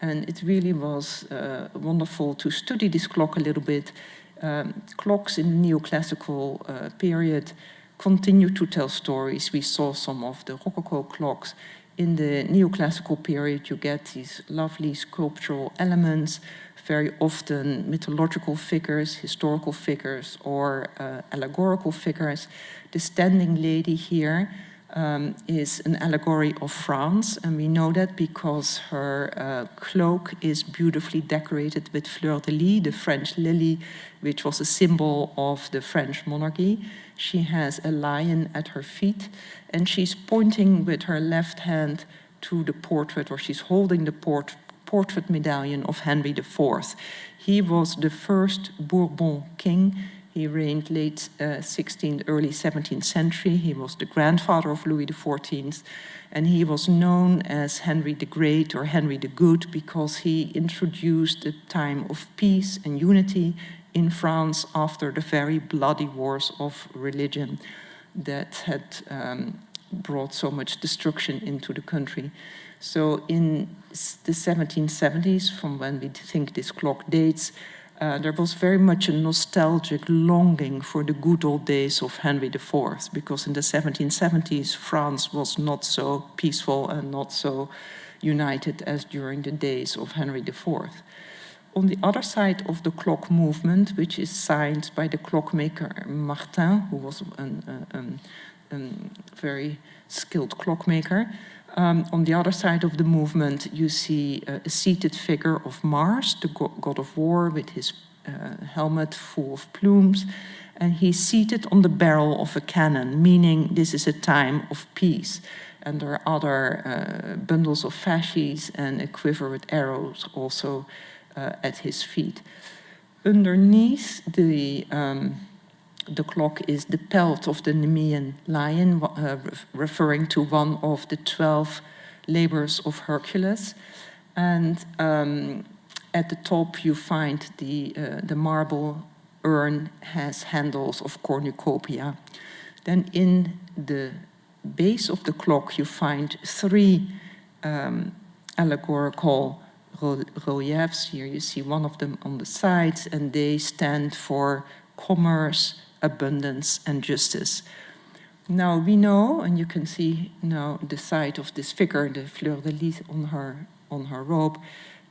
And it really was wonderful to study this clock a little bit. Clocks in the neoclassical period continue to tell stories. We saw some of the Rococo clocks. In the neoclassical period, you get these lovely sculptural elements, very often mythological figures, historical figures, or allegorical figures. The standing lady here is an allegory of France, and we know that because her cloak is beautifully decorated with fleur-de-lis, the French lily, which was a symbol of the French monarchy. She has a lion at her feet, and she's pointing with her left hand to the portrait, or she's holding the portrait medallion of Henry IV. He was the first Bourbon king. He reigned late 16th, early 17th century. He was the grandfather of Louis XIV, and he was known as Henry the Great or Henry the Good because he introduced a time of peace and unity in France after the very bloody wars of religion that had brought so much destruction into the country. So in the 1770s, from when we think this clock dates, there was very much a nostalgic longing for the good old days of Henry IV, because in the 1770s, France was not so peaceful and not so united as during the days of Henry IV. On the other side of the clock movement, which is signed by the clockmaker Martin, who was a very skilled clockmaker, on the other side of the movement, you see a seated figure of Mars, the god of war, with his helmet full of plumes. And he's seated on the barrel of a cannon, meaning this is a time of peace. And there are other bundles of fasces and a quiver with arrows also at his feet. Underneath the clock is the pelt of the Nemean lion, referring to one of the 12 labors of Hercules. And at the top you find the marble urn has handles of cornucopia. Then in the base of the clock you find 3 allegorical reliefs. Here you see one of them on the sides, and they stand for commerce, abundance, and justice. Now we know, and you can see now the side of this figure, the fleur-de-lis on her robe,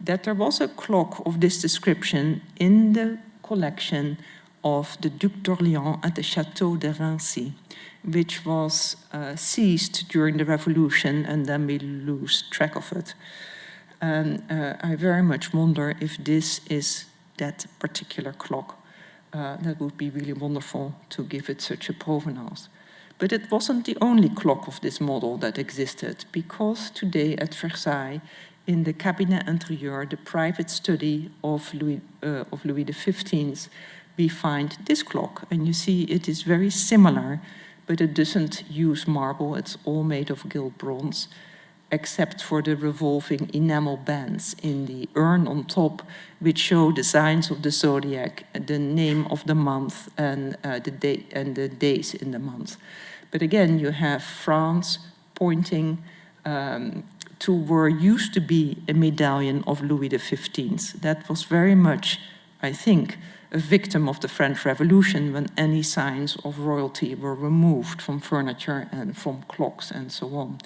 that there was a clock of this description in the collection of the Duc d'Orléans at the Château de Rancy, which was seized during the Revolution, and then we lose track of it. And I very much wonder if this is that particular clock. That would be really wonderful to give it such a provenance. But it wasn't the only clock of this model that existed, because today at Versailles, in the Cabinet Intérieur, the private study of Louis XV, we find this clock. And you see it is very similar, but it doesn't use marble. It's all made of gilt-bronze, except for the revolving enamel bands in the urn on top, which show the signs of the zodiac, the name of the month, and the days in the month. But again, you have France pointing to where used to be a medallion of Louis XV. That was very much, I think, a victim of the French Revolution, when any signs of royalty were removed from furniture and from clocks and so on.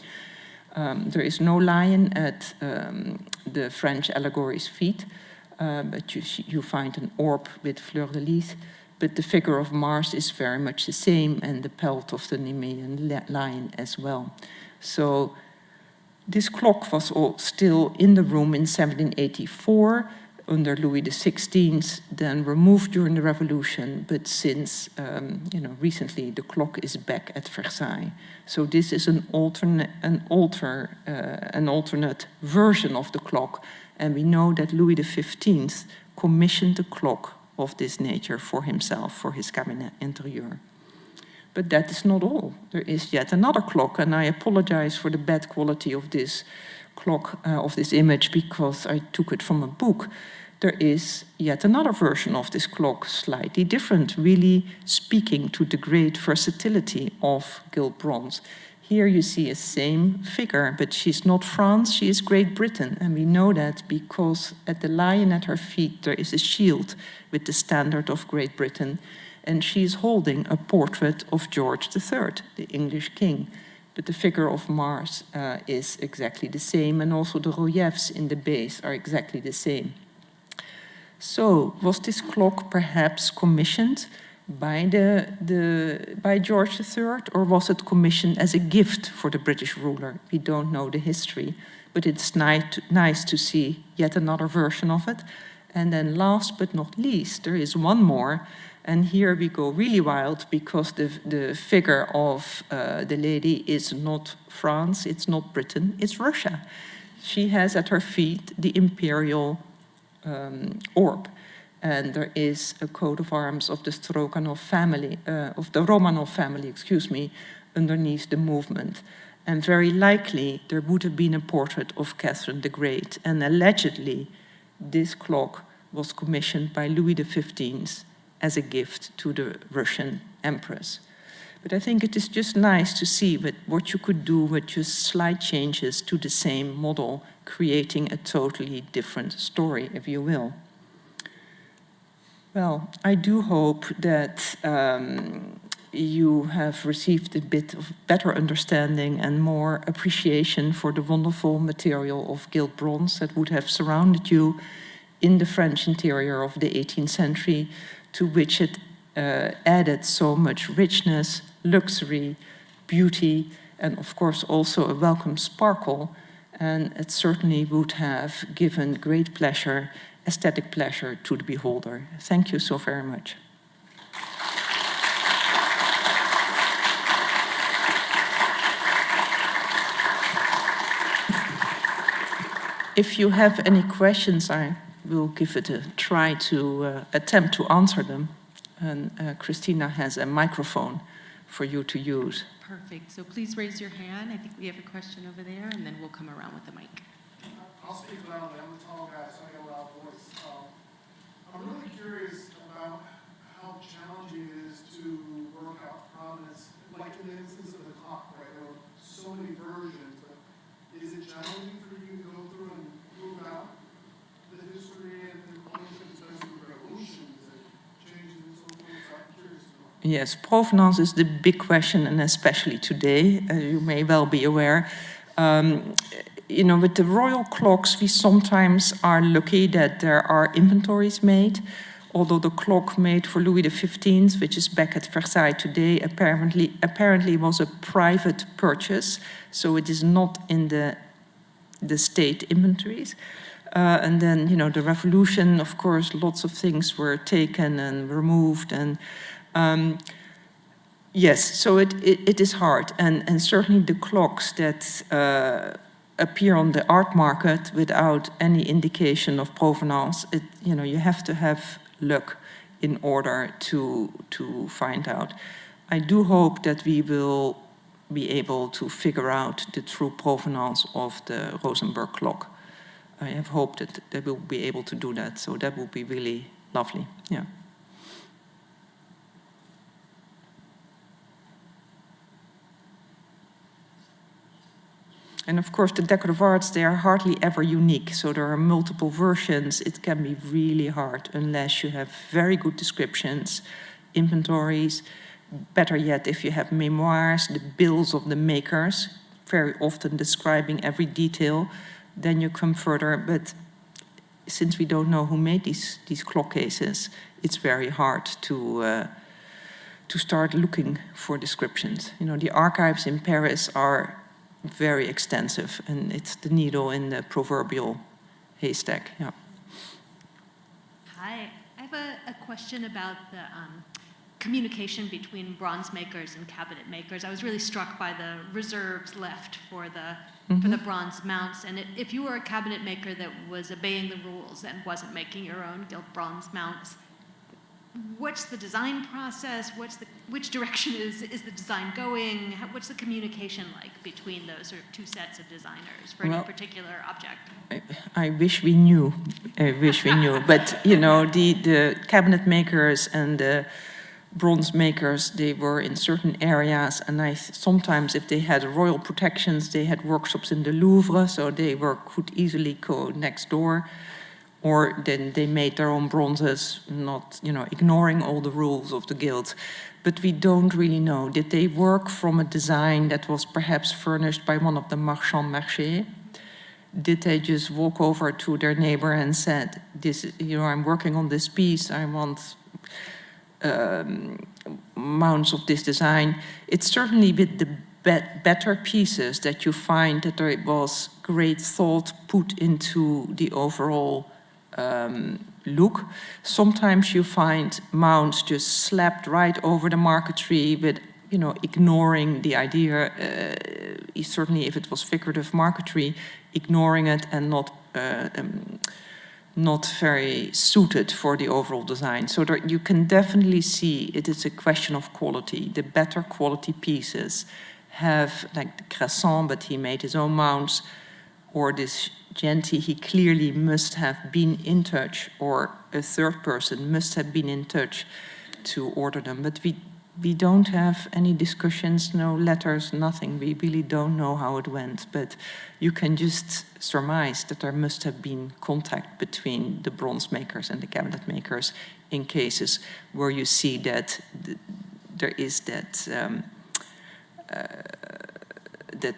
There is no lion at the French allegory's feet, but you find an orb with fleur-de-lis, but the figure of Mars is very much the same, and the pelt of the Nemean lion as well. So this clock was still in the room in 1784, under Louis XVI, then removed during the Revolution, but since recently the clock is back at Versailles. So this is an alternate version of the clock, and we know that Louis XV commissioned a clock of this nature for himself, for his Cabinet Intérieur. But that is not all. There is yet another clock, and I apologize for the bad quality of this clock, of this image, because I took it from a book. There is yet another version of this clock, slightly different, really speaking to the great versatility of gilt-bronze. Here you see a same figure, but she's not France, she is Great Britain. And we know that because at the lion at her feet there is a shield with the standard of Great Britain, and she is holding a portrait of George III, the English king. But the figure of Mars is exactly the same, and also the reliefs in the base are exactly the same. So, was this clock perhaps commissioned by George III, or was it commissioned as a gift for the British ruler? We don't know the history, but it's nice to see yet another version of it. And then last but not least, there is one more, and here we go really wild, because the figure of the lady is not France, it's not Britain, it's Russia. She has at her feet the imperial orb, and there is a coat of arms of the Stroganov family, of the Romanov family, excuse me, underneath the movement. And very likely there would have been a portrait of Catherine the Great, and allegedly this clock was commissioned by Louis XV as a gift to the Russian empress. But I think it is just nice to see what you could do with just slight changes to the same model, creating a totally different story, if you will. Well, I do hope that you have received a bit of better understanding and more appreciation for the wonderful material of gilt-bronze that would have surrounded you in the French interior of the 18th century, to which it added so much richness, luxury, beauty, and of course also a welcome sparkle. And it certainly would have given great pleasure, aesthetic pleasure, to the beholder. Thank you so very much. If you have any questions, I will give it a try to attempt to answer them. And Christina has a microphone for you to use. Perfect. So please raise your hand. I think we have a question over there, and then we'll come around with the mic. I'll speak loudly. I'm a tall guy, so I got a loud voice. I'm really curious about how challenging it is to work out provenance. Like in the instance of the clock, right? There were so many versions, but is it challenging for you to go through and Yes, provenance is the big question, and especially today, as you may well be aware. You know, with the royal clocks, we sometimes are lucky that there are inventories made, although the clock made for Louis XV, which is back at Versailles today, apparently was a private purchase, so it is not in the state inventories. And then, you know, the revolution, of course, lots of things were taken and removed, and yes, so it is hard, and certainly the clocks that appear on the art market without any indication of provenance, you know, you have to have luck in order to find out. I do hope that we will be able to figure out the true provenance of the Rosenberg clock. I have hoped that they will be able to do that, so that would be really lovely, yeah. And of course, the decorative arts, they are hardly ever unique. So there are multiple versions. It can be really hard unless you have very good descriptions, inventories. Better yet, if you have memoirs, the bills of the makers, very often describing every detail, then you come further. But since we don't know who made these clock cases, it's very hard to start looking for descriptions. You know, the archives in Paris are very extensive, and it's the needle in the proverbial haystack. Yeah. Hi, I have a question about the communication between bronze makers and cabinet makers. I was really struck by the reserves left for the bronze mounts, and if you were a cabinet maker that was obeying the rules and wasn't making your own gilt-bronze mounts, what's the design process? Which direction is the design going? What's the communication like between those sort of two sets of designers for any particular object? I wish we knew. I wish we knew. But you know, the cabinet makers and the bronze makers, they were in certain areas, and sometimes if they had royal protections, they had workshops in the Louvre, so they could easily go next door. Or then they made their own bronzes, not, you know, ignoring all the rules of the guild. But we don't really know. Did they work from a design that was perhaps furnished by one of the marchands marchés? Did they just walk over to their neighbor and said, "This, you know, I'm working on this piece. I want mounts of this design"? It's certainly with the better pieces that you find that there was great thought put into the overall look. Sometimes you find mounts just slapped right over the marquetry with, you know, ignoring the idea, certainly if it was figurative marquetry, ignoring it and not very suited for the overall design. So there, you can definitely see it is a question of quality. The better quality pieces have, like the Crescent, but he made his own mounts, or this Genty, he clearly must have been in touch, or a third person must have been in touch to order them. But we don't have any discussions, no letters, nothing. We really don't know how it went. But you can just surmise that there must have been contact between the bronze makers and the cabinet makers in cases where you see that there is that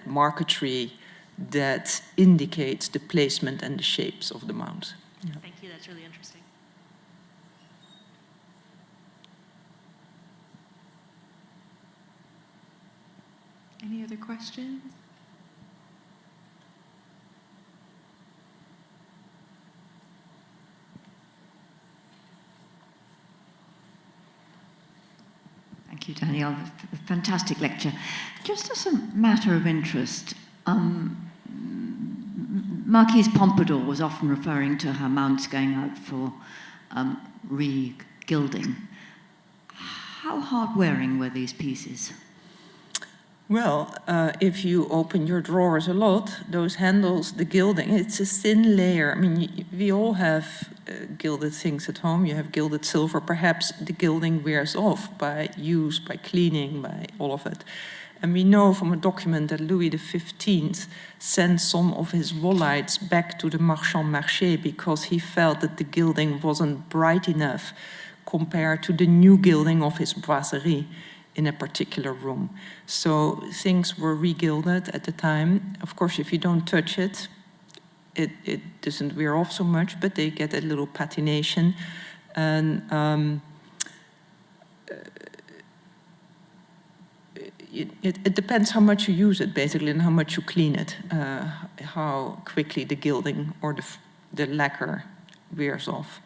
marquetry that indicates the placement and the shapes of the mount. Yeah. Thank you, that's really interesting. Any other questions? Thank you, Daniëlle. Fantastic lecture. Just as a matter of interest, Marquise Pompadour was often referring to her mounts going out for re-gilding. How hard-wearing were these pieces? Well, if you open your drawers a lot, those handles, the gilding, it's a thin layer. I mean, we all have gilded things at home. You have gilded silver. Perhaps the gilding wears off by use, by cleaning, by all of it. And we know from a document that Louis XV sent some of his wallites back to the marchand marché because he felt that the gilding wasn't bright enough compared to the new gilding of his brasserie in a particular room. So things were regilded at the time. Of course, if you don't touch it, it doesn't wear off so much, but they get a little patination. And it depends how much you use it, basically, and how much you clean it, how quickly the gilding or the lacquer wears off.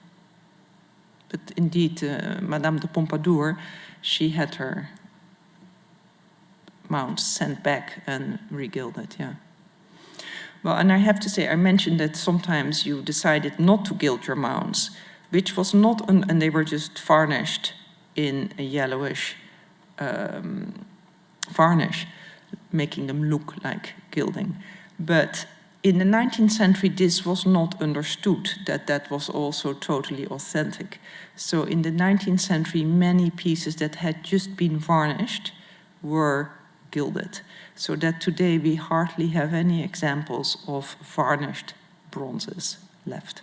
But indeed, Madame de Pompadour, she had her mounts sent back and regilded, yeah. Well, and I have to say, I mentioned that sometimes you decided not to gild your mounts, which was not, and they were just varnished in a yellowish varnish, making them look like gilding. But in the 19th century, this was not understood, that was also totally authentic. So in the 19th century, many pieces that had just been varnished were gilded. So that today we hardly have any examples of varnished bronzes left.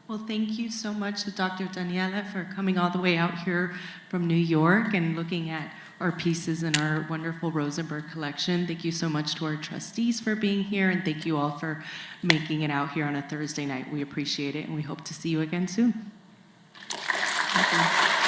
Well, thank you so much to Dr. Daniëlle for coming all the way out here from New York and looking at our pieces in our wonderful Rosenberg collection. Thank you so much to our trustees for being here, and thank you all for making it out here on a Thursday night. We appreciate it, and we hope to see you again soon. Thank you.